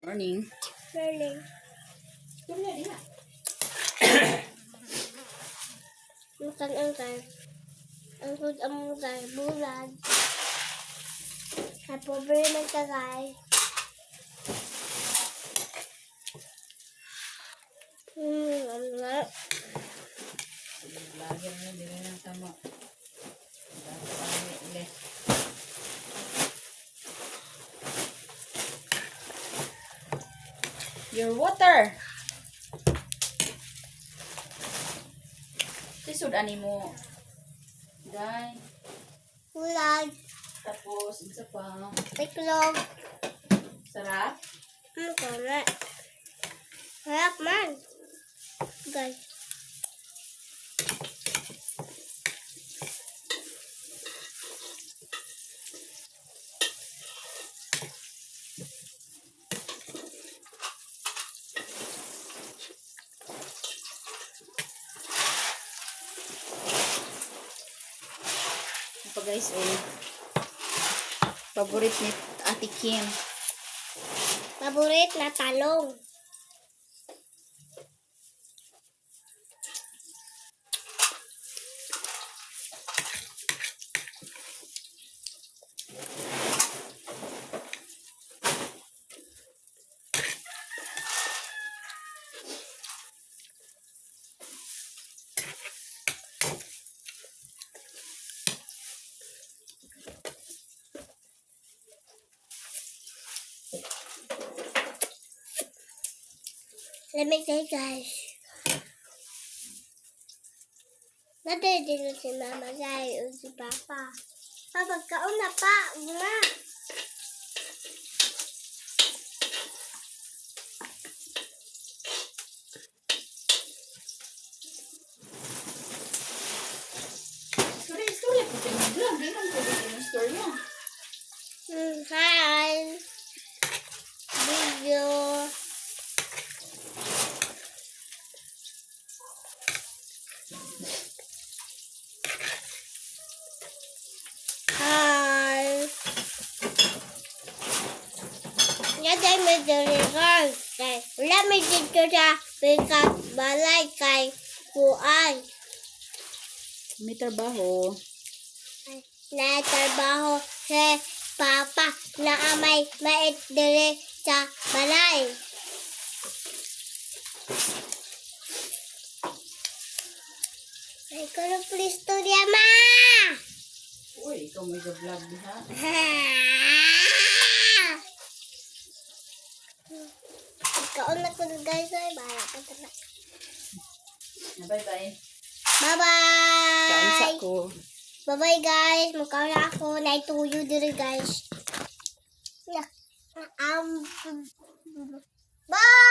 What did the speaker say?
Morning. Morning. Makan ang tayo. Ang food ang tayo. Bulan. At pobre magkagay. Ano nga? Lagyan mo din ng tama. Your water. Sisud ani mo. Dai. Bulan. Tapos isa pa. Tiklog. Sarap. Correct. Harap man. Guys. Ito guys, favorite ni Ate Kim. Paborit na talong. Let me say guys. Nadede na si Mama Zay o si Papa. Papa, kaon na pa. Nga. Istorya po sa inyo. Di man po yung istorya. Hi. Video. Hi. Yaday mo diri guys. Wala may dito sa pikat balay kay Kuan. May trabaho. Na trabaho si Papa na amay mait diri sa balay. Ay, kono please to dia ma. Uy, ikaw may vlog ha? Kaon na ko guys ay bahala pa talaga. Bye-bye. Kaunsa Bye-bye. ko. Bye-bye guys. Mukha na ako. Naituyo diri guys. Yeah. Bye.